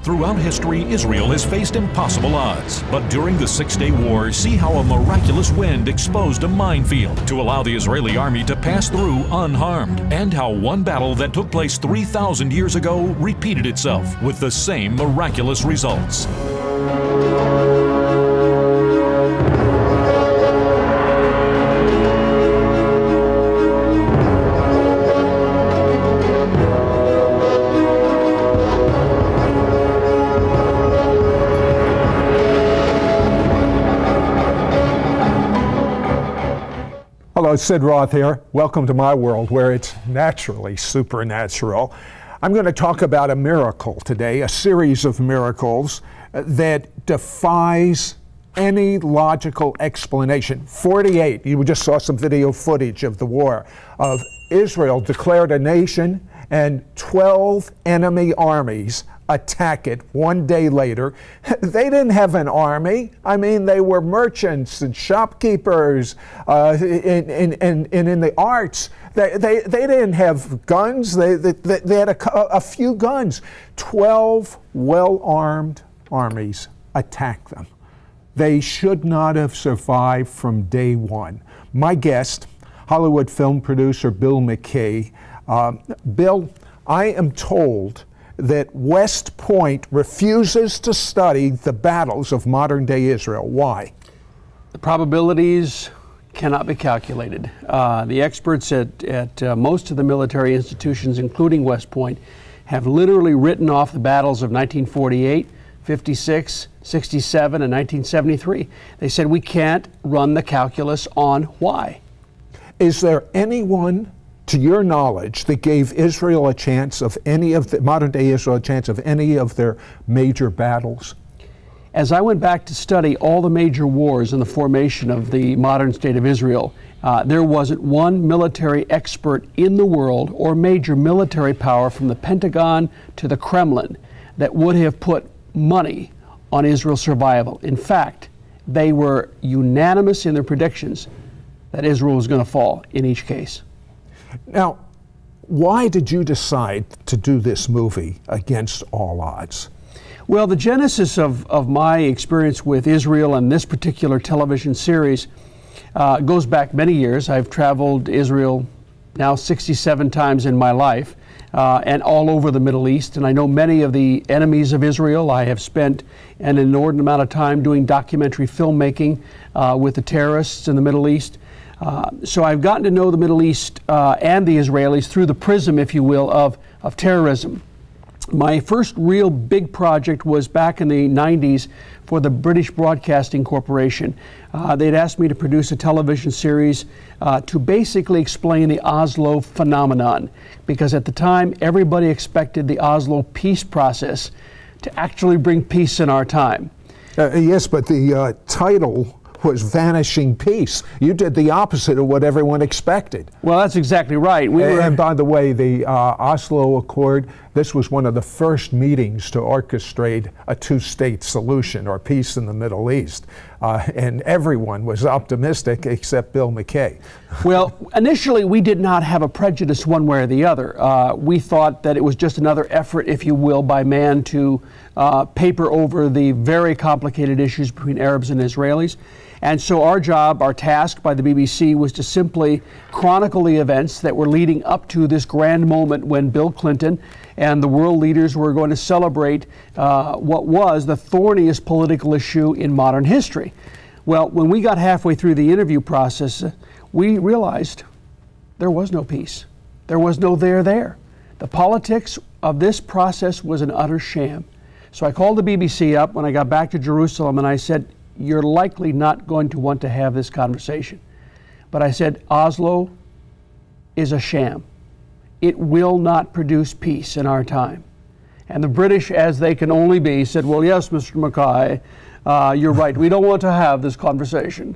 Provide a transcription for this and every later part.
Throughout history, Israel has faced impossible odds. But during the Six-Day War, see how a miraculous wind exposed a minefield to allow the Israeli army to pass through unharmed, and how one battle that took place 3,000 years ago repeated itself with the same miraculous results. Hello, Sid Roth here. Welcome to my world where it's naturally supernatural. I'm going to talk about a miracle today, a series of miracles that defies any logical explanation. 48, you just saw some video footage of the war, of Israel declared a nation and 12 enemy armies attack it one day later. They didn't have an army. I mean, they were merchants and shopkeepers and in the arts. They didn't have guns. They had a few guns. 12 well-armed armies attacked them. They should not have survived from day one. My guest, Hollywood film producer Bill McKay. Bill, I am told that West Point refuses to study the battles of modern-day Israel. Why? The probabilities cannot be calculated. The experts at most of the military institutions, including West Point, have literally written off the battles of 1948, 56, 67, and 1973. They said we can't run the calculus on why. Is there anyone, to your knowledge, that gave Israel a chance of any of the modern-day Israel a chance of any of their major battles? As I went back to study all the major wars and the formation of the modern state of Israel, there wasn't one military expert in the world or major military power from the Pentagon to the Kremlin that would have put money on Israel's survival. In fact, they were unanimous in their predictions that Israel was going to fall in each case. Now, why did you decide to do this movie against all odds? Well, the genesis of my experience with Israel and this particular television series goes back many years. I've traveled Israel now 67 times in my life and all over the Middle East, and I know many of the enemies of Israel. I have spent an inordinate amount of time doing documentary filmmaking with the terrorists in the Middle East. So I've gotten to know the Middle East and the Israelis through the prism, if you will, of terrorism. My first real big project was back in the 90s for the British Broadcasting Corporation. They'd asked me to produce a television series to basically explain the Oslo phenomenon, because at the time everybody expected the Oslo peace process to actually bring peace in our time. Yes, but the title was Vanishing Peace. You did the opposite of what everyone expected. Well, that's exactly right. And by the way, the Oslo Accord, this was one of the first meetings to orchestrate a two-state solution or peace in the Middle East. And everyone was optimistic except Bill McKay. Well, initially we did not have a prejudice one way or the other. We thought that it was just another effort, if you will, by man to paper over the very complicated issues between Arabs and Israelis. And so our job, our task by the BBC, was to simply chronicle the events that were leading up to this grand moment when Bill Clinton and the world leaders were going to celebrate what was the thorniest political issue in modern history. Well, when we got halfway through the interview process, we realized there was no peace. There was no there. The politics of this process was an utter sham. So I called the BBC up when I got back to Jerusalem and I said, "You're likely not going to want to have this conversation." But I said, Oslo is a sham. It will not produce peace in our time. And the British, as they can only be, said, "Well, yes, Mr. McKay, you're right. We don't want to have this conversation."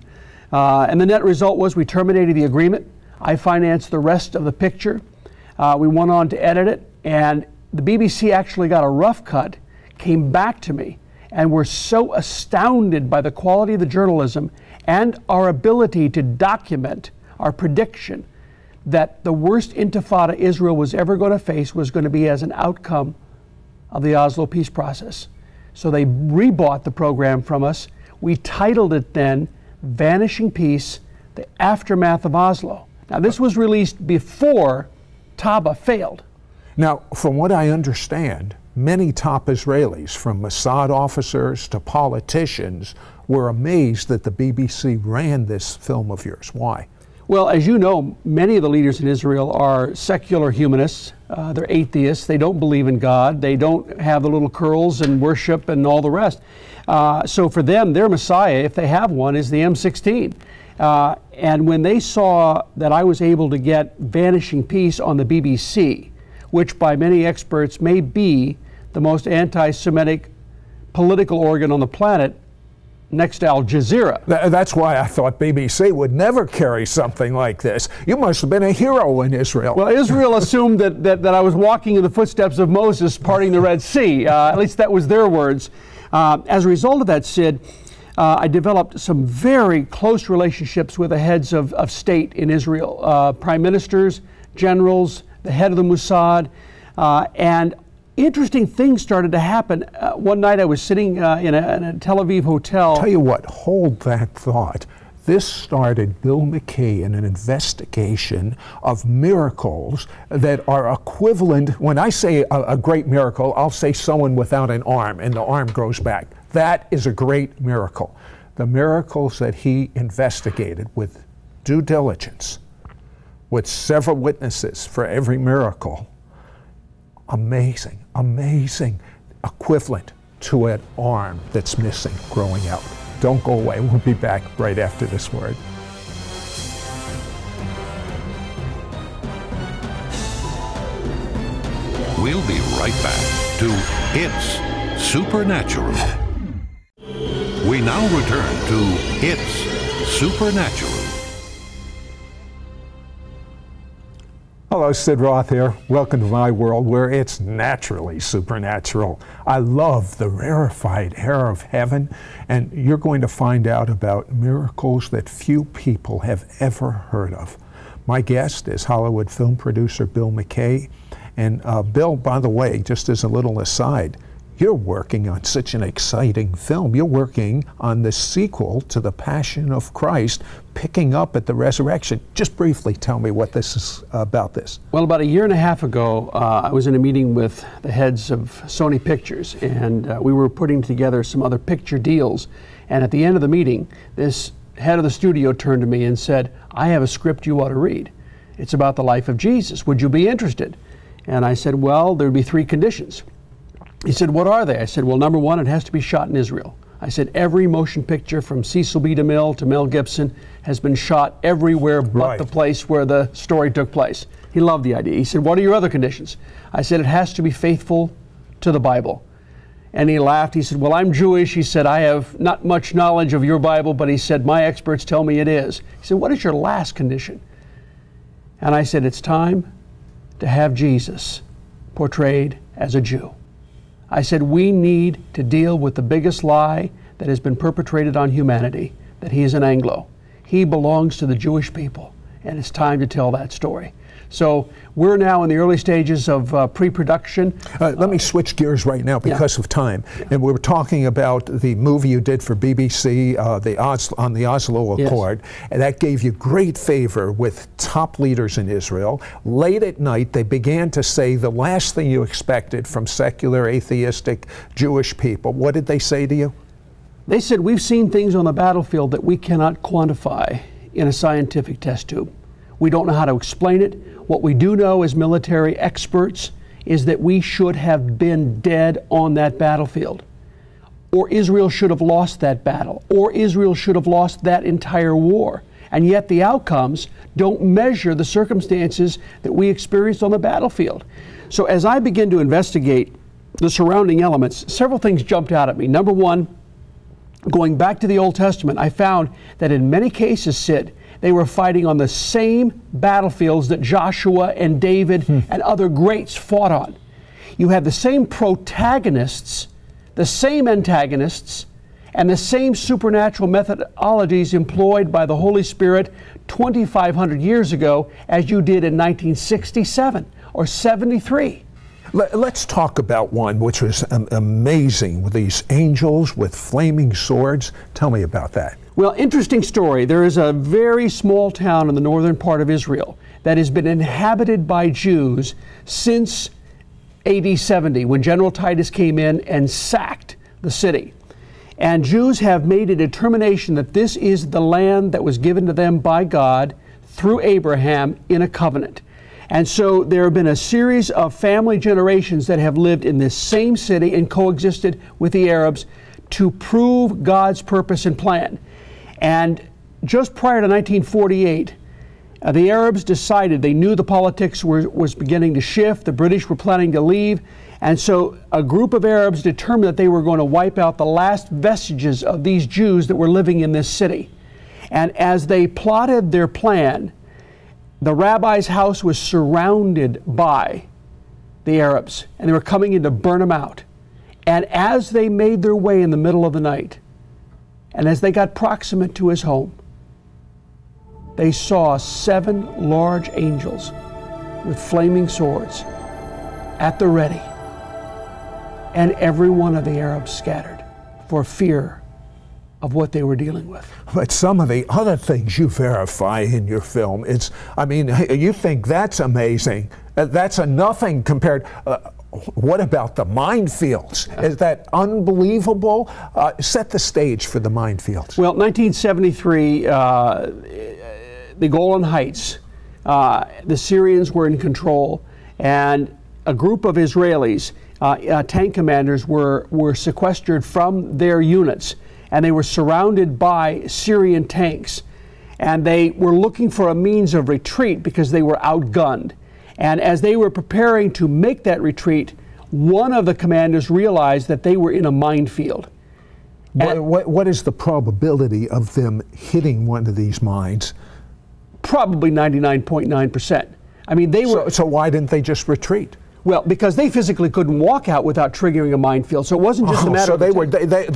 And the net result was we terminated the agreement. I financed the rest of the picture. We went on to edit it, and the BBC actually got a rough cut, came back to me, and were so astounded by the quality of the journalism and our ability to document our prediction that the worst intifada Israel was ever going to face was going to be as an outcome of the Oslo peace process. So they rebought the program from us. We titled it then Vanishing Peace, The Aftermath of Oslo. Now this was released before Taba failed. Now, from what I understand, many top Israelis, from Mossad officers to politicians, were amazed that the BBC ran this film of yours. Why? Well, as you know, many of the leaders in Israel are secular humanists. They're atheists. They don't believe in God. They don't have the little curls and worship and all the rest. So for them, their Messiah, if they have one, is the M16. And when they saw that I was able to get Vanishing Peace on the BBC, which by many experts may be the most anti-Semitic political organ on the planet, next to Al Jazeera. That's why I thought BBC would never carry something like this. You must have been a hero in Israel. Well, Israel assumed that I was walking in the footsteps of Moses parting the Red Sea. At least that was their words. As a result of that, Sid, I developed some very close relationships with the heads of state in Israel, prime ministers, generals, the head of the Mossad, and interesting things started to happen. One night I was sitting in a Tel Aviv hotel. Tell you what, hold that thought. This started Bill McKay in an investigation of miracles that are equivalent. When I say a great miracle, I'll say someone without an arm and the arm grows back. That is a great miracle. The miracles that he investigated with due diligence, with several witnesses for every miracle, amazing, amazing, equivalent to an arm that's missing, growing out. Don't go away. We'll be back right after this word. We'll be right back to It's Supernatural. We now return to It's Supernatural. Hello, Sid Roth here. Welcome to my world where it's naturally supernatural. I love the rarefied air of heaven, and you're going to find out about miracles that few people have ever heard of. My guest is Hollywood film producer Bill McKay. And Bill, by the way, just as a little aside, you're working on such an exciting film. You're working on the sequel to The Passion of Christ, picking up at the resurrection. Just briefly tell me what this is about this. Well, about a year and a half ago, I was in a meeting with the heads of Sony Pictures, and we were putting together some other picture deals. And at the end of the meeting, this head of the studio turned to me and said, "I have a script you ought to read. It's about the life of Jesus. Would you be interested?" And I said, "Well, there'd be 3 conditions." He said, "What are they?" I said, "Well, number 1, it has to be shot in Israel." I said, "Every motion picture from Cecil B. DeMille to Mel Gibson has been shot everywhere but the place where the story took place." He loved the idea. He said, "What are your other conditions?" I said, "It has to be faithful to the Bible." And he laughed. He said, "Well, I'm Jewish." He said, "I have not much knowledge of your Bible," but he said, "My experts tell me it is." He said, "What is your last condition?" And I said, "It's time to have Jesus portrayed as a Jew." I said, "We need to deal with the biggest lie that has been perpetrated on humanity, that he is an Anglo. He belongs to the Jewish people, and it's time to tell that story." So we're now in the early stages of pre-production. Let me switch gears right now because of time. And we were talking about the movie you did for BBC on the Oslo Accord, and that gave you great favor with top leaders in Israel. Late at night, they began to say the last thing you expected from secular, atheistic, Jewish people. What did they say to you? They said, "We've seen things on the battlefield that we cannot quantify in a scientific test tube. We don't know how to explain it. What we do know as military experts is that we should have been dead on that battlefield, or Israel should have lost that battle, or Israel should have lost that entire war. And yet the outcomes don't measure the circumstances that we experienced on the battlefield." So as I began to investigate the surrounding elements, several things jumped out at me. Number 1, going back to the Old Testament, I found that in many cases, Sid, they were fighting on the same battlefields that Joshua and David and other greats fought on. You had the same protagonists, the same antagonists, and the same supernatural methodologies employed by the Holy Spirit 2,500 years ago as you did in 1967 or 73. Let's talk about one which was amazing, with these angels with flaming swords. Tell me about that. Well, interesting story. There is a very small town in the northern part of Israel that has been inhabited by Jews since AD 70, when General Titus came in and sacked the city. And Jews have made a determination that this is the land that was given to them by God through Abraham in a covenant. And so there have been a series of family generations that have lived in this same city and coexisted with the Arabs to prove God's purpose and plan. And just prior to 1948, the Arabs decided, they knew the politics was beginning to shift, the British were planning to leave, and so a group of Arabs determined that they were going to wipe out the last vestiges of these Jews that were living in this city. And as they plotted their plan, the rabbi's house was surrounded by the Arabs, and they were coming in to burn them out. And as they made their way in the middle of the night, and as they got proximate to his home, they saw 7 large angels with flaming swords at the ready. And every one of the Arabs scattered for fear of what they were dealing with. But some of the other things you verify in your film, you think that's amazing. That's a nothing compared. What about the minefields? Is that unbelievable? Set the stage for the minefields. Well, 1973, the Golan Heights, the Syrians were in control, and a group of Israelis, tank commanders, were sequestered from their units, and they were surrounded by Syrian tanks. And they were looking for a means of retreat because they were outgunned. And as they were preparing to make that retreat, one of the commanders realized that they were in a minefield. What is the probability of them hitting one of these mines? Probably 99.9%. I mean, they were. So why didn't they just retreat? Well, because they physically couldn't walk out without triggering a minefield. So it wasn't just a matter of. So they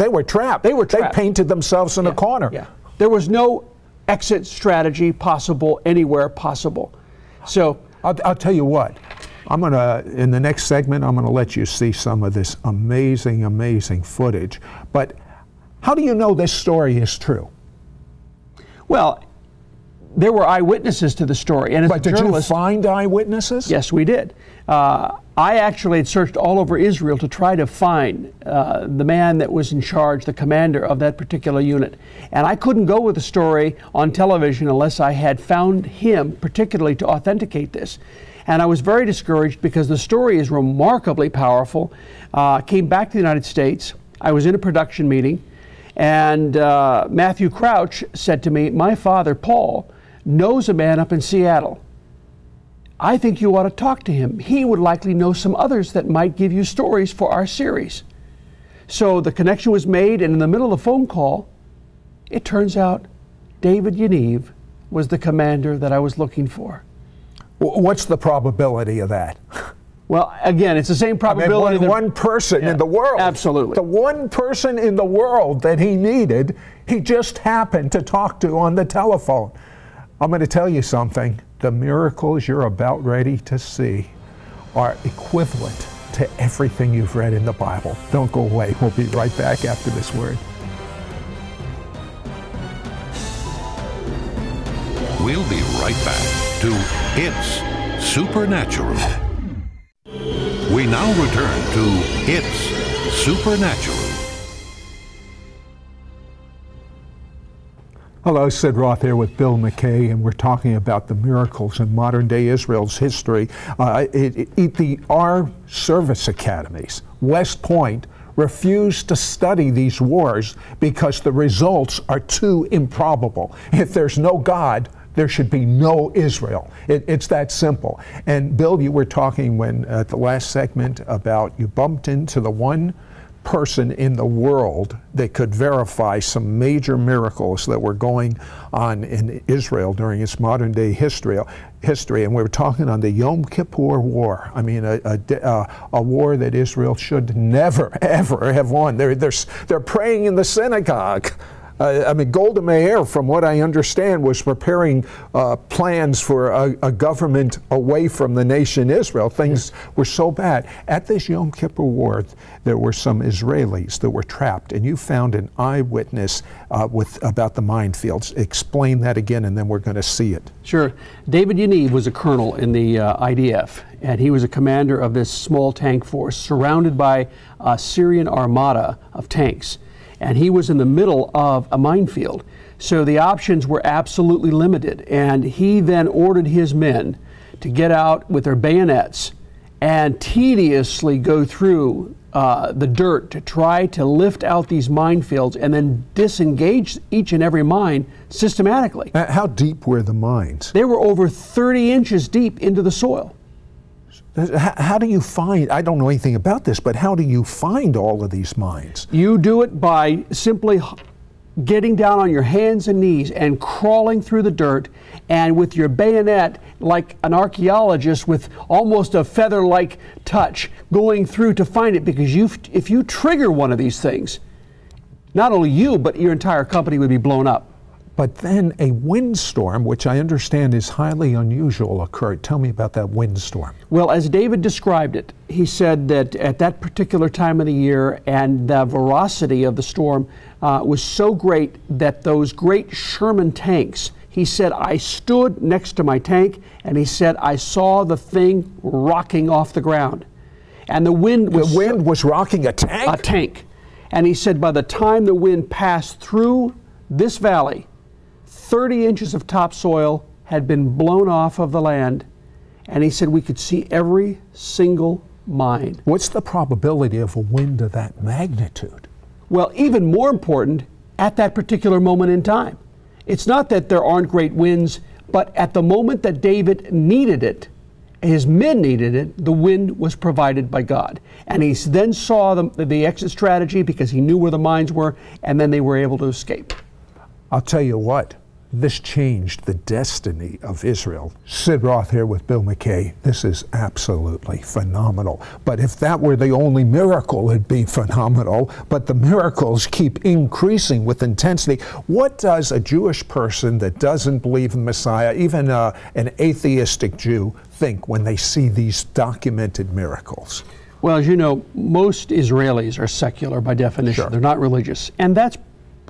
were trapped. They were trapped. They painted themselves in a corner. Yeah. There was no exit strategy possible anywhere possible. So I'll tell you what. In the next segment, I'm gonna let you see some of this amazing, amazing footage. But how do you know this story is true? Well, there were eyewitnesses to the story. And but did you find eyewitnesses? Yes, we did. I actually had searched all over Israel to try to find the man that was in charge, the commander of that particular unit. And I couldn't go with the story on television unless I had found him particularly to authenticate this. And I was very discouraged because the story is remarkably powerful. Came back to the United States. I was in a production meeting, and Matthew Crouch said to me, "My father, Paul, knows a man up in Seattle. I think you ought to talk to him. He would likely know some others that might give you stories for our series." So the connection was made, and in the middle of the phone call, it turns out David Yaniv was the commander that I was looking for. What's the probability of that? Well, again, it's the same probability. One person in the world. Absolutely. The one person in the world that he needed, he just happened to talk to on the telephone. I'm going to tell you something. The miracles you're about ready to see are equivalent to everything you've read in the Bible. Don't go away. We'll be right back after this word. We'll be right back to It's Supernatural. We now return to It's Supernatural. Hello, Sid Roth here with Bill McKay, and we're talking about the miracles in modern-day Israel's history. Our service academies, West Point, refused to study these wars because the results are too improbable. If there's no God, there should be no Israel. It's that simple. And Bill, you were talking at the last segment about you bumped into the one person in the world that could verify some major miracles that were going on in Israel during its modern day history. And we were talking on the Yom Kippur War. I mean, a war that Israel should never, ever have won. They're praying in the synagogue I mean, Golda Meir, from what I understand, was preparing plans for a government away from the nation Israel. Things were so bad. At this Yom Kippur War, there were some Israelis that were trapped, and you found an eyewitness about the minefields. Explain that again, and then we're going to see it. Sure. David Yaniv was a colonel in the IDF, and he was a commander of this small tank force surrounded by a Syrian armada of tanks. And he was in the middle of a minefield. So the options were absolutely limited. And he then ordered his men to get out with their bayonets and tediously go through the dirt to try to lift out these minefields and then disengage each and every mine systematically. How deep were the mines? They were over 30 inches deep into the soil. How do you find, I don't know anything about this, but how do you find all of these mines? You do it by simply getting down on your hands and knees and crawling through the dirt, and with your bayonet, like an archaeologist with almost a feather-like touch, going through to find it, because if you trigger one of these things, not only you, but your entire company would be blown up. But then a windstorm, which I understand is highly unusual, occurred. Tell me about that windstorm. Well, as David described it, he said that at that particular time of the year, and the ferocity of the storm was so great that those great Sherman tanks, he said, I stood next to my tank, and he said, I saw the thing rocking off the ground. And the wind was rocking a tank? A tank. And he said by the time the wind passed through this valley, 30 inches of topsoil had been blown off of the land, and he said we could see every single mine. What's the probability of a wind of that magnitude? Well, even more important, at that particular moment in time. It's not that there aren't great winds, but at the moment that David needed it, his men needed it, the wind was provided by God. And he then saw the exit strategy because he knew where the mines were, and then they were able to escape. I'll tell you what. This changed the destiny of Israel. Sid Roth here with Bill McKay. This is absolutely phenomenal. But if that were the only miracle, it'd be phenomenal. But the miracles keep increasing with intensity. What does a Jewish person that doesn't believe in Messiah, even an atheistic Jew, think when they see these documented miracles? Well, as you know, most Israelis are secular by definition. Sure. They're not religious. And that's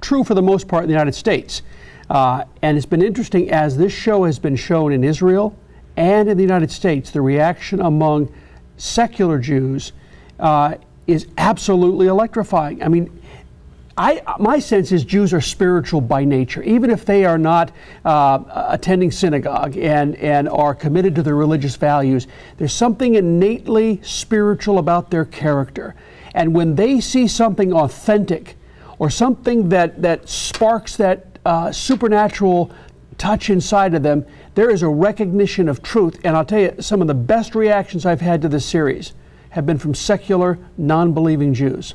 true for the most part in the United States. And it's been interesting, as this show has been shown in Israel and in the United States, the reaction among secular Jews is absolutely electrifying. I mean, my sense is Jews are spiritual by nature, even if they are not attending synagogue and are committed to their religious values. There's something innately spiritual about their character. And when they see something authentic or something that sparks that supernatural touch inside of them, there is a recognition of truth. And I'll tell you, some of the best reactions I've had to this series have been from secular, non-believing Jews.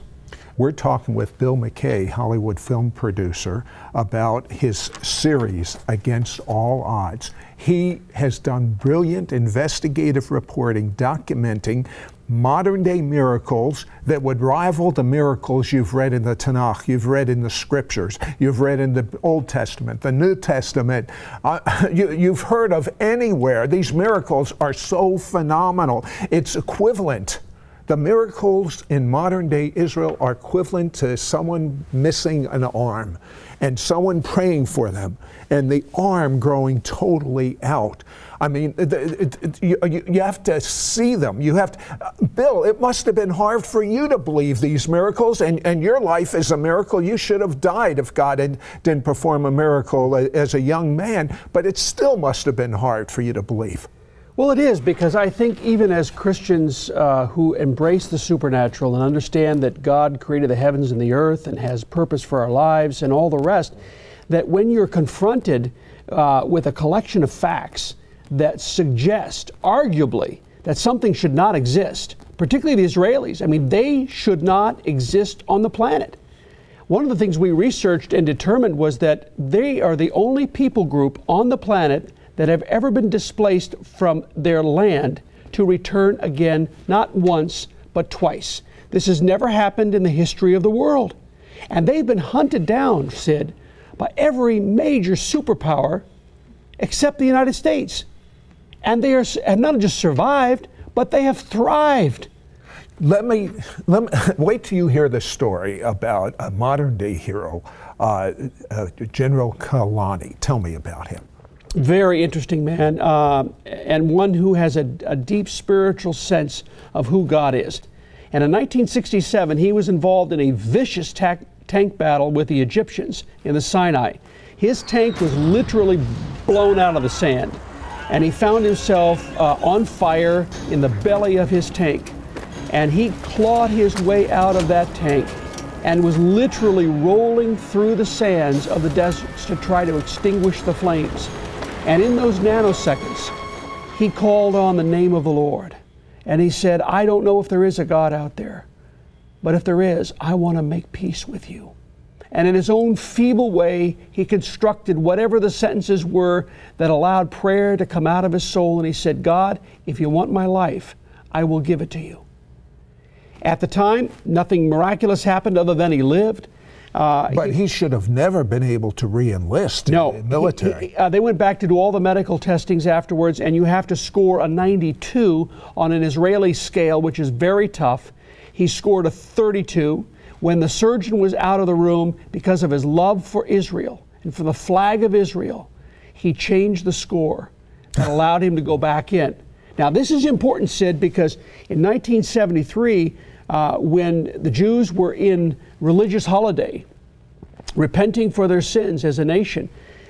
We're talking with Bill McKay, Hollywood film producer, about his series, Against All Odds. He has done brilliant investigative reporting documenting modern-day miracles that would rival the miracles you've read in the Tanakh, you've read in the Scriptures, you've read in the Old Testament, the New Testament, you've heard of anywhere. These miracles are so phenomenal. It's equivalent. The miracles in modern-day Israel are equivalent to someone missing an arm and someone praying for them and the arm growing totally out. I mean, you have to see them. You have to, Bill, it must have been hard for you to believe these miracles, and your life is a miracle. You should have died if God didn't perform a miracle as a young man, but it still must have been hard for you to believe. Well, it is, because I think even as Christians who embrace the supernatural and understand that God created the heavens and the earth and has purpose for our lives and all the rest, that when you're confronted with a collection of facts that suggest, arguably, that something should not exist, particularly the Israelis, I mean, they should not exist on the planet. One of the things we researched and determined was that they are the only people group on the planet that have ever been displaced from their land to return again, not once, but twice. This has never happened in the history of the world. And they've been hunted down, Sid, by every major superpower except the United States. And they have not just survived, but they have thrived. Let me wait till you hear the story about a modern day hero, General Kalani. Tell me about him. Very interesting man, and one who has a deep spiritual sense of who God is. And in 1967, he was involved in a vicious tank battle with the Egyptians in the Sinai. His tank was literally blown out of the sand, and he found himself on fire in the belly of his tank. And he clawed his way out of that tank and was literally rolling through the sands of the deserts to try to extinguish the flames. And in those nanoseconds, he called on the name of the Lord. And he said, I don't know if there is a God out there, but if there is, I want to make peace with you. And in his own feeble way, he constructed whatever the sentences were that allowed prayer to come out of his soul. And he said, God, if you want my life, I will give it to you. At the time, nothing miraculous happened other than he lived. But he should have never been able to re-enlist in the military. They went back to do all the medical testings afterwards, and you have to score a 92 on an Israeli scale, which is very tough. He scored a 32. When the surgeon was out of the room, because of his love for Israel and for the flag of Israel, he changed the score that allowed him to go back in. Now, this is important, Sid, because in 1973, when the Jews were in religious holiday, repenting for their sins as a nation,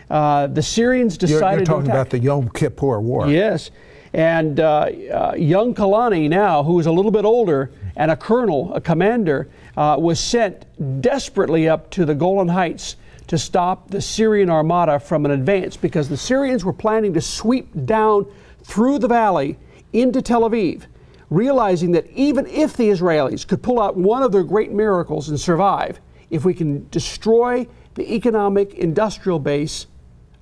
the Syrians decided You're talking to attack. about the Yom Kippur War. Yes. And young Kalani now, who is a little bit older, and a colonel, a commander, was sent desperately up to the Golan Heights to stop the Syrian armada from an advance, because the Syrians were planning to sweep down through the valley into Tel Aviv, realizing that even if the Israelis could pull out one of their great miracles and survive, if we can destroy the economic industrial base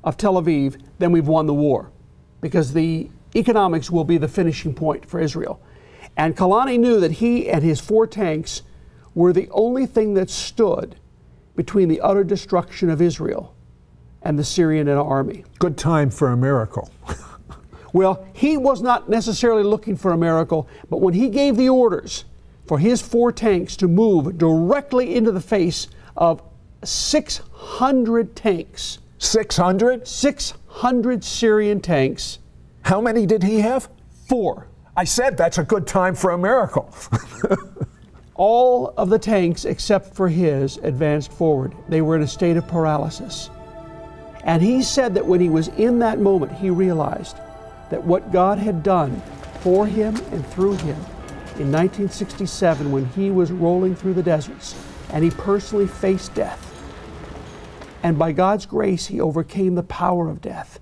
of Tel Aviv, then we've won the war, because the economics will be the finishing point for Israel. And Kalani knew that he and his 4 tanks were the only thing that stood between the utter destruction of Israel and the Syrian army. Good time for a miracle. Well, he was not necessarily looking for a miracle, but when he gave the orders for his 4 tanks to move directly into the face of 600 tanks. 600? 600 Syrian tanks. How many did he have? 4. I said that's a good time for a miracle. All of the tanks, except for his, advanced forward. They were in a state of paralysis. And he said that when he was in that moment, he realized that what God had done for him and through him in 1967, when he was rolling through the deserts and he personally faced death, and by God's grace he overcame the power of death.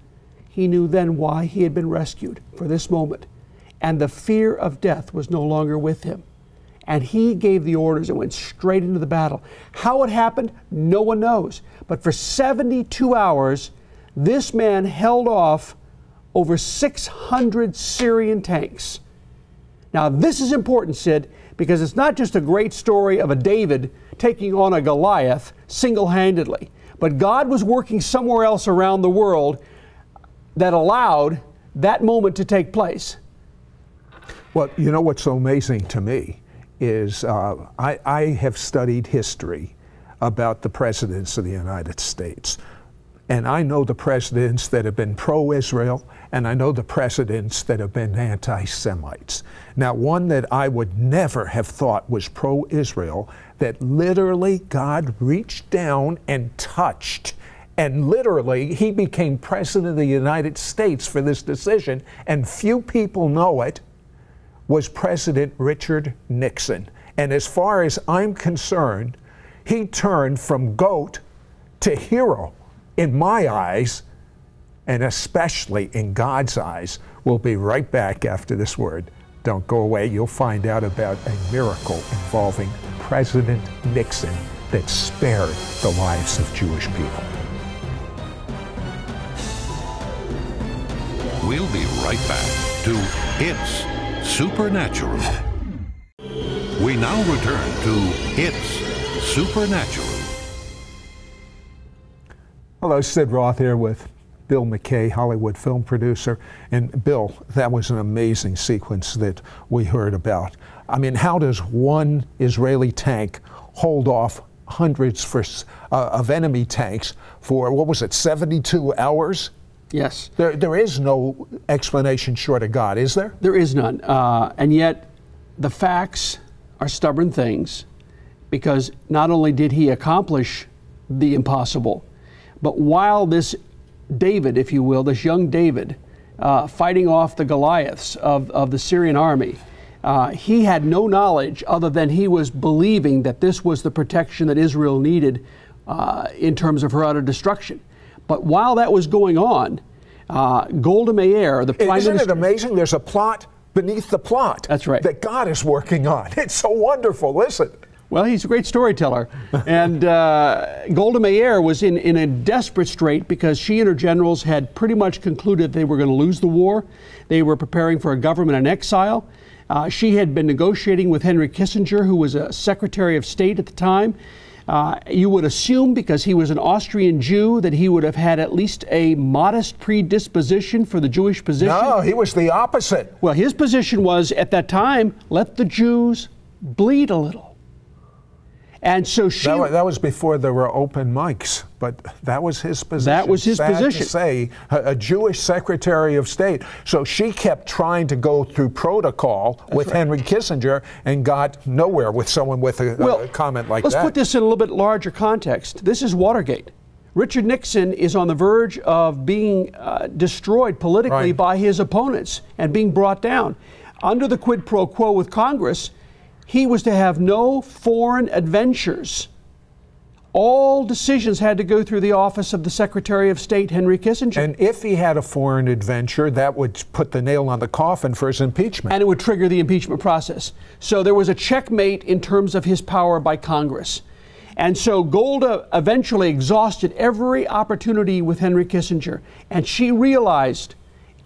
He knew then why he had been rescued for this moment, and the fear of death was no longer with him. And he gave the orders and went straight into the battle. How it happened, no one knows. But for 72 hours, this man held off over 600 Syrian tanks. Now, this is important, Sid, because it's not just a great story of a David taking on a Goliath single-handedly, but God was working somewhere else around the world that allowed that moment to take place. Well, you know what's so amazing to me is I have studied history about the presidents of the United States. And I know the presidents that have been pro-Israel, and I know the presidents that have been anti-Semites. Now, one that I would never have thought was pro-Israel, that literally God reached down and touched, and literally he became president of the United States for this decision, and few people know it, was President Richard Nixon. And as far as I'm concerned, he turned from goat to hero. In my eyes, and especially in God's eyes. We'll be right back after this word. Don't go away. You'll find out about a miracle involving President Nixon that spared the lives of Jewish people. We'll be right back to It's Supernatural. We now return to It's Supernatural. Hello, Sid Roth here with Bill McKay, Hollywood film producer. And Bill, that was an amazing sequence that we heard about. I mean, how does one Israeli tank hold off hundreds of enemy tanks for, what was it, 72 hours? Yes. There is no explanation short of God, is there? There is none. And yet, the facts are stubborn things, because not only did he accomplish the impossible, but while this David, if you will, this young David, fighting off the Goliaths of the Syrian army, he had no knowledge other than he was believing that this was the protection that Israel needed in terms of her utter destruction. But while that was going on, Golda Meir, the Prime Minister... Isn't it amazing? There's a plot beneath the plot. That's right. That God is working on. It's so wonderful. Listen. Well, he's a great storyteller. And Golda Meir was in a desperate strait because she and her generals had pretty much concluded they were going to lose the war. They were preparing for a government in exile. She had been negotiating with Henry Kissinger, who was a Secretary of State at the time. You would assume, because he was an Austrian Jew, that he would have had at least a modest predisposition for the Jewish position. No, he was the opposite. Well, his position was, at that time, let the Jews bleed a little. And so she... That was before there were open mics, but that was his position. That was his Sad position. To say, a Jewish Secretary of State. So she kept trying to go through protocol with Henry Kissinger and got nowhere with someone with a comment like that. Let's put this in a little bit larger context. This is Watergate. Richard Nixon is on the verge of being destroyed politically by his opponents and being brought down. Under the quid pro quo with Congress, he was to have no foreign adventures. All decisions had to go through the office of the Secretary of State, Henry Kissinger. And if he had a foreign adventure, that would put the nail on the coffin for his impeachment. And it would trigger the impeachment process. So there was a checkmate in terms of his power by Congress. And so Golda eventually exhausted every opportunity with Henry Kissinger. And she realized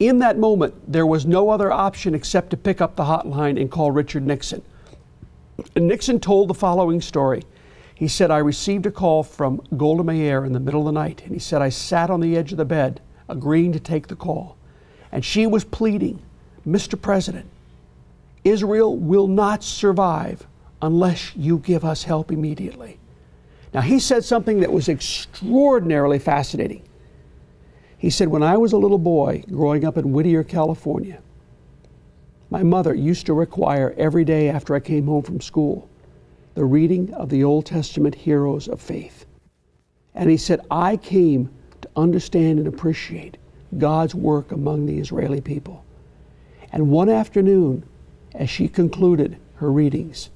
in that moment there was no other option except to pick up the hotline and call Richard Nixon. And Nixon told the following story. He said, I received a call from Golda Meir in the middle of the night. And he said, I sat on the edge of the bed, agreeing to take the call. And she was pleading, Mr. President, Israel will not survive unless you give us help immediately. Now, he said something that was extraordinarily fascinating. He said, when I was a little boy growing up in Whittier, California, my mother used to require every day after I came home from school the reading of the Old Testament heroes of faith. And he said, I came to understand and appreciate God's work among the Israeli people. And one afternoon, as she concluded her readings,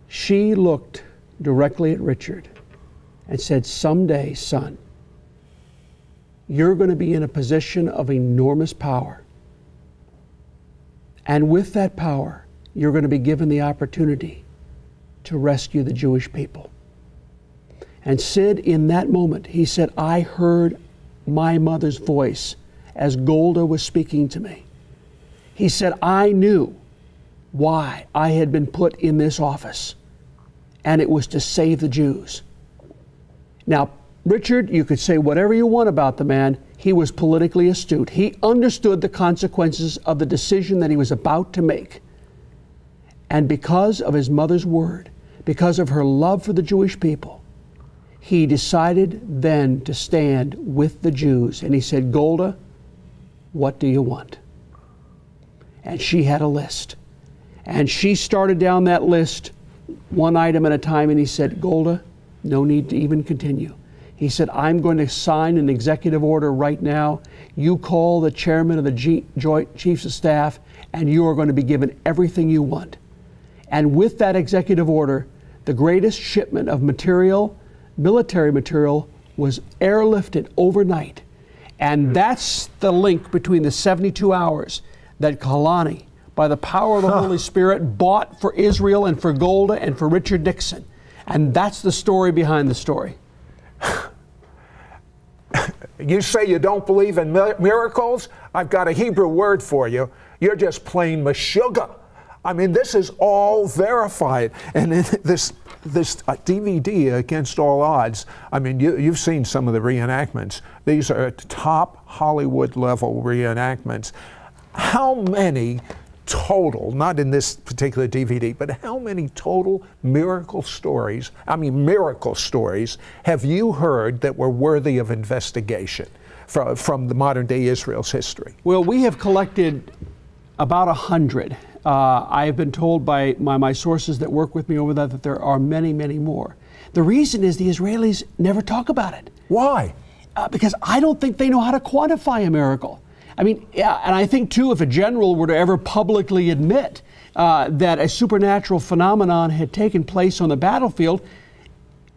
she looked directly at Richard and said, someday, son, you're going to be in a position of enormous power. And with that power, you're going to be given the opportunity to rescue the Jewish people. And Sid, in that moment, he said, I heard my mother's voice as Golda was speaking to me. He said, I knew why I had been put in this office, and it was to save the Jews. Now, Richard, you could say whatever you want about the man. He was politically astute. He understood the consequences of the decision that he was about to make. And because of his mother's word, because of her love for the Jewish people, he decided then to stand with the Jews. And he said, Golda, what do you want? And she had a list. And she started down that list one item at a time. And he said, Golda, no need to even continue. He said, I'm going to sign an executive order right now. You call the chairman of the Joint Chiefs of Staff, and you are going to be given everything you want. And with that executive order, the greatest shipment of material, military material, was airlifted overnight. And that's the link between the 72 hours that Kalani, by the power of the Holy Spirit, bought for Israel and for Golda and for Richard Nixon. And that's the story behind the story. You say you don't believe in miracles? I've got a Hebrew word for you. You're just plain meshuggah. I mean, this is all verified. And this DVD, Against All Odds, I mean, you've seen some of the reenactments. These are top Hollywood level reenactments. How many total, not in this particular DVD, but how many total miracle stories, have you heard that were worthy of investigation from the modern day Israel's history? Well, we have collected about 100. I have been told by my sources that work with me over that there are many, many more. The reason is the Israelis never talk about it. Why? Because I don't think they know how to quantify a miracle. I mean, and I think, too, if a general were to ever publicly admit that a supernatural phenomenon had taken place on the battlefield,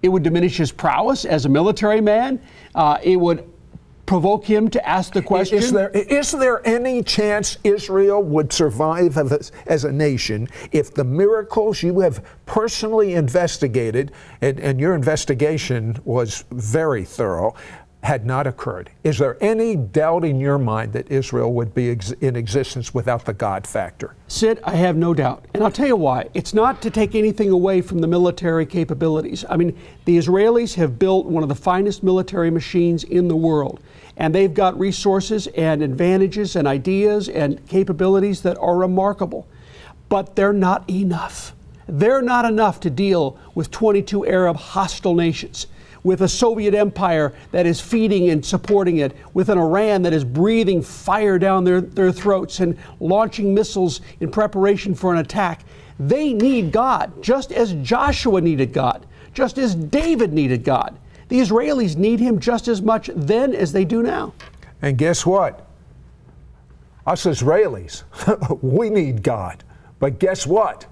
it would diminish his prowess as a military man. It would provoke him to ask the question. Is there any chance Israel would survive as a nation if the miracles you have personally investigated, and your investigation was very thorough, had not occurred? Is there any doubt in your mind that Israel would be in existence without the God factor? Sid, I have no doubt. And I'll tell you why. It's not to take anything away from the military capabilities. I mean, the Israelis have built one of the finest military machines in the world. And they've got resources and advantages and ideas and capabilities that are remarkable. But they're not enough. They're not enough to deal with 22 Arab hostile nations, with a Soviet empire that is feeding and supporting it, with an Iran that is breathing fire down their throats and launching missiles in preparation for an attack. They need God, just as Joshua needed God, just as David needed God. The Israelis need him just as much then as they do now. And guess what? Us Israelis, we need God. But guess what?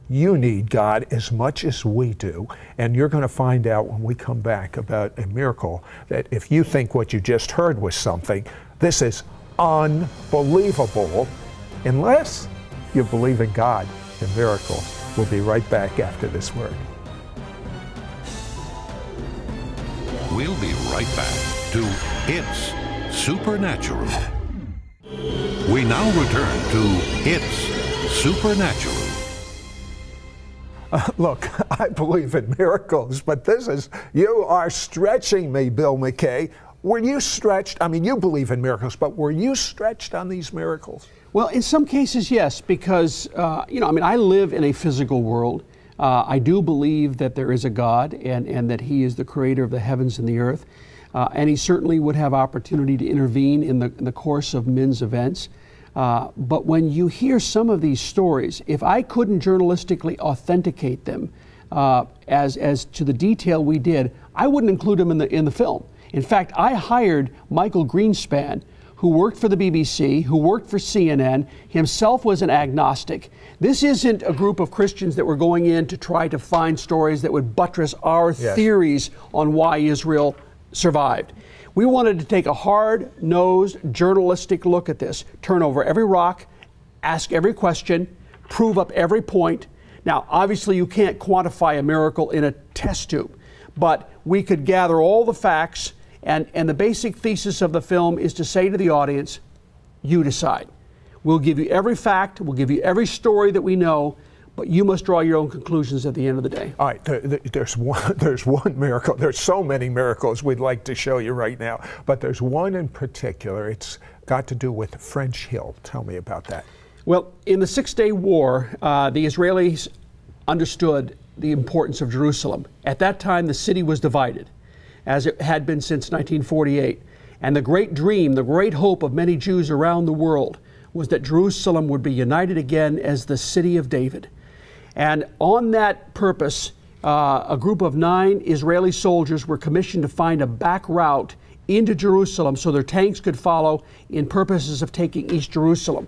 You need God as much as we do. And you're going to find out when we come back about a miracle that if you think what you just heard was something, this is unbelievable, unless you believe in God and miracles. We'll be right back after this word. We'll be right back to It's Supernatural. We now return to It's Supernatural. Look, I believe in miracles, but you are stretching me, Bill McKay. Were you stretched? I mean, you believe in miracles, but were you stretched on these miracles? Well, in some cases, yes, because, I live in a physical world. I do believe that there is a God and that He is the creator of the heavens and the earth. And He certainly would have opportunity to intervene in the course of men's events. But when you hear some of these stories, if I couldn't journalistically authenticate them as to the detail we did, I wouldn't include them in the film. In fact, I hired Michael Greenspan, who worked for the BBC, who worked for CNN, himself was an agnostic. This isn't a group of Christians that were going in to try to find stories that would buttress our theories on why Israel survived. We wanted to take a hard-nosed, journalistic look at this, turn over every rock, ask every question, prove up every point. Now, obviously, you can't quantify a miracle in a test tube, but we could gather all the facts, and the basic thesis of the film is to say to the audience, you decide. We'll give you every fact, we'll give you every story that we know, but you must draw your own conclusions at the end of the day. All right, there's one miracle. There's so many miracles we'd like to show you right now, but there's one in particular. It's got to do with French Hill. Tell me about that. Well, in the Six-Day War, the Israelis understood the importance of Jerusalem. At that time, the city was divided, as it had been since 1948. And the great dream, the great hope of many Jews around the world was that Jerusalem would be united again as the city of David. And on that purpose, a group of 9 Israeli soldiers were commissioned to find a back route into Jerusalem so their tanks could follow in purposes of taking East Jerusalem.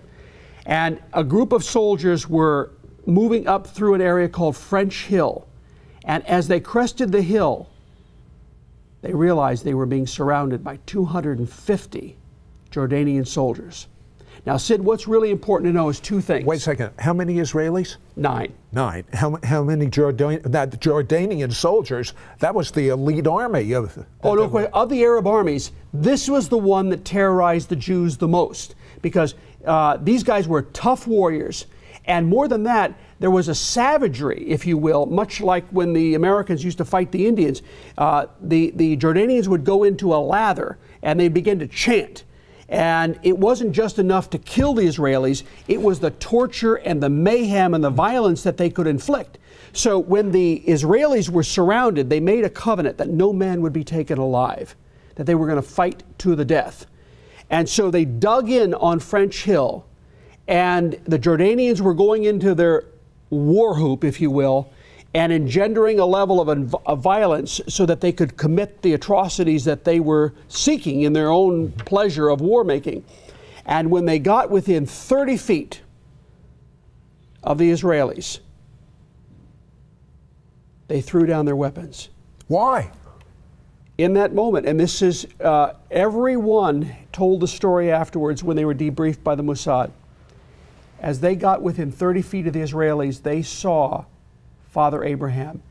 And a group of soldiers were moving up through an area called French Hill. And as they crested the hill, they realized they were being surrounded by 250 Jordanian soldiers. Now, Sid, what's really important to know is 2 things. Wait a second. How many Israelis? 9. 9. How many Jordanian soldiers? That was the elite army of the Arab armies. This was the one that terrorized the Jews the most, because these guys were tough warriors, And more than that, there was a savagery, if you will, much like when the Americans used to fight the Indians. The Jordanians would go into a lather and they'd begin to chant. And it wasn't just enough to kill the Israelis, it was the torture and the mayhem and the violence that they could inflict. So when the Israelis were surrounded, they made a covenant that no man would be taken alive, that they were going to fight to the death. And so they dug in on French Hill, and the Jordanians were going into their war whoop, if you will, and engendering a level of violence so that they could commit the atrocities that they were seeking in their own pleasure of war making. And when they got within 30 feet of the Israelis, they threw down their weapons. Why? In that moment, and this is, everyone told the story afterwards when they were debriefed by the Mossad. As they got within 30 feet of the Israelis, they saw Father Abraham.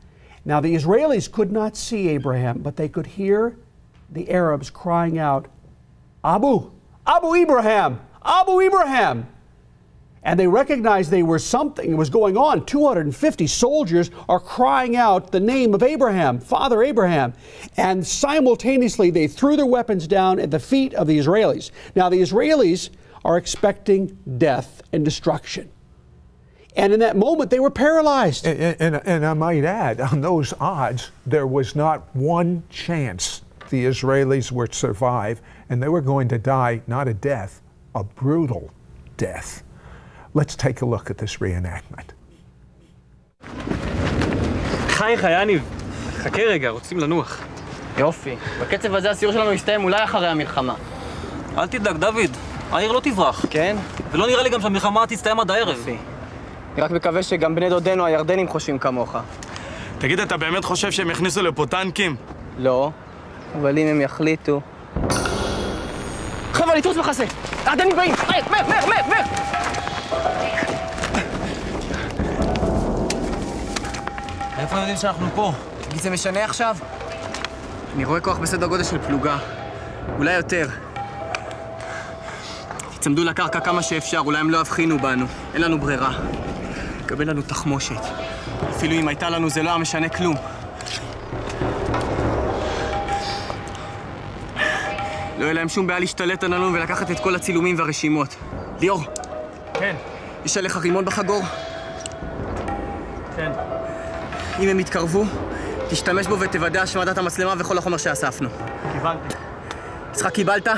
Now, the Israelis could not see Abraham, but they could hear the Arabs crying out, Abu Ibrahim, Abu Ibrahim. And they recognized there was something was going on. 250 soldiers are crying out the name of Abraham, Father Abraham. And simultaneously, they threw their weapons down at the feet of the Israelis. Now, the Israelis are expecting death and destruction. And in that moment, they were paralyzed. And I might add, on those odds, there was not one chance the Israelis would survive, and they were going to die not a death, a brutal death. Let's take a look at this reenactment. חי יניב, חכה רגע, רוצים לנוח. יופי, בקצב הזה הסיור שלנו יסתיים אולי אחרי המלחמה. אל תדאג, דוד, העיר לא תברח. כן? ולא נראה לי גם שהמלחמה תסתיים עד הערב. יופי. אני רק מקווה שגם בני דודינו הירדנים חושבים כמוך. תגיד, אתה באמת חושב שהם יכניסו לפה טנקים? לא, אבל אם הם יחליטו... חבר'ה, לתפוס מחסה! הירדנים באים! מהר! איפה יודעים שאנחנו פה? תגיד, זה משנה עכשיו? אני רואה כוח בסדר גודל של פלוגה. אולי יותר. תצמדו לקרקע כמה שאפשר, אולי הם לא הבחינו בנו. אין לנו ברירה. קבל לנו תחמושת. אפילו אם הייתה לנו זה לא היה משנה כלום. לא יהיה להם שום בעיה להשתלט עלינו ולקחת את כל הצילומים והרשימות. ליאור. כן. יש עליך רימון בחגור? כן. אם הם יתקרבו, תשתמש בו ותוודא השמדת המצלמה וכל החומר שאספנו. קיבלתי. יצחק, קיבלת?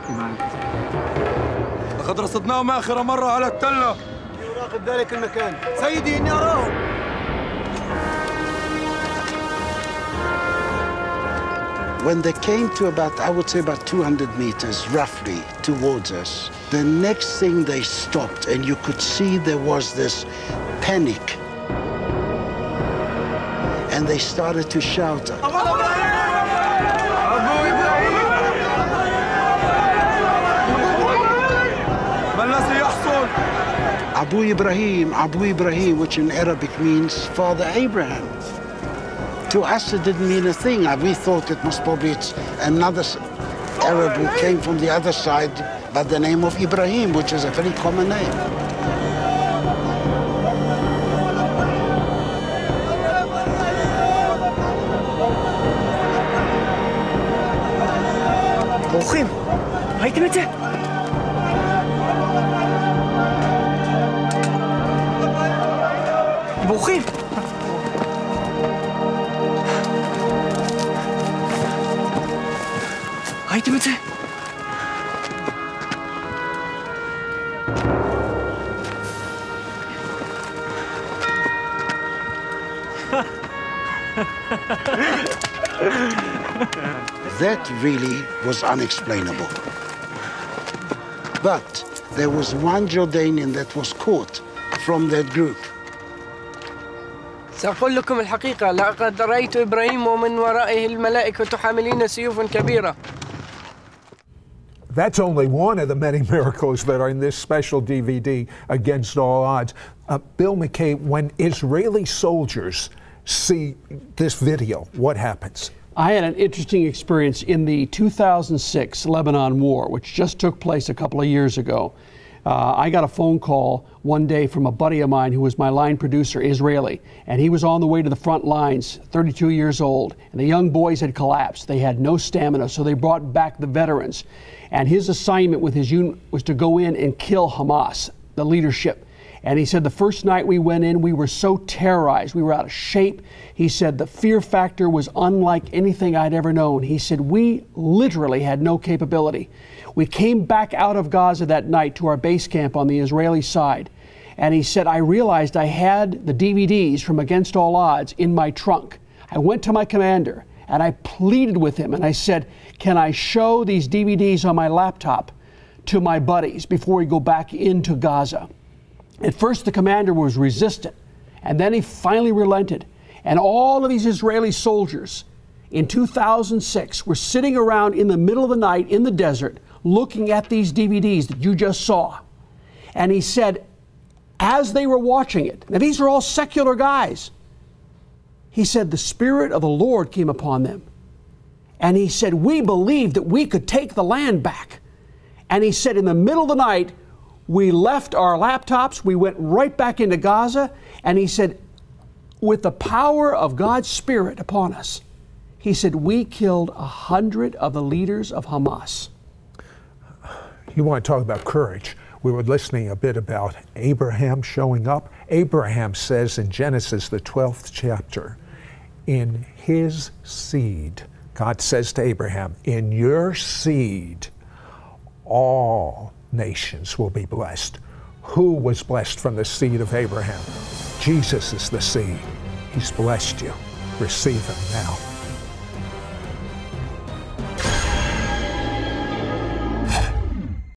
קיבלתי. لقد رصدناهم آخر مرة على التلة. يراقب ذلك المكان. سيدي إني أراهم. When they came to about, I would say about 200 meters, roughly, towards us, the next thing they stopped, and you could see there was this panic. And they started to shout. Abu Ibrahim, which in Arabic means Father Abraham. To us, it didn't mean a thing. We thought it must probably it's another Arab who came from the other side by the name of Ibrahim, which is a very common name. ברוכים, ראיתם את זה? ברוכים! ראיתם את זה? That really was unexplainable. But there was one Jordanian that was caught from that group. سأقول لكم الحقيقة لقد رأيت إبراهيم ومن ورائه الملائكة حاملين سيوفا كبيرة. That's only one of the many miracles that are in this special DVD, Against All Odds. Bill McKay, when Israeli soldiers see this video, what happens? I had an interesting experience in the 2006 Lebanon War, which just took place a couple of years ago. I got a phone call one day from a buddy of mine who was my line producer, Israeli, and he was on the way to the front lines, 32 years old, and the young boys had collapsed. They had no stamina, so they brought back the veterans. And his assignment with his unit was to go in and kill Hamas, the leadership. And he said the first night we went in, we were so terrorized. We were out of shape. He said the fear factor was unlike anything I'd ever known. He said we literally had no capability. We came back out of Gaza that night to our base camp on the Israeli side. And he said, I realized I had the DVDs from Against All Odds in my trunk. I went to my commander and I pleaded with him and I said, can I show these DVDs on my laptop to my buddies before we go back into Gaza? At first, the commander was resistant, and then he finally relented. And all of these Israeli soldiers in 2006 were sitting around in the middle of the night in the desert looking at these DVDs that you just saw. And he said, as they were watching it, now these are all secular guys, he said, the Spirit of the Lord came upon them. And he said, we believed that we could take the land back. And he said, in the middle of the night, we left our laptops, we went right back into Gaza, and he said, with the power of God's Spirit upon us, he said, we killed 100 of the leaders of Hamas. You want to talk about courage. We were listening a bit about Abraham showing up. Abraham says in Genesis, the 12th chapter, in his seed, God says to Abraham, in your seed, all nations will be blessed. Who was blessed from the seed of Abraham? Jesus is the seed. He's blessed you. Receive him now.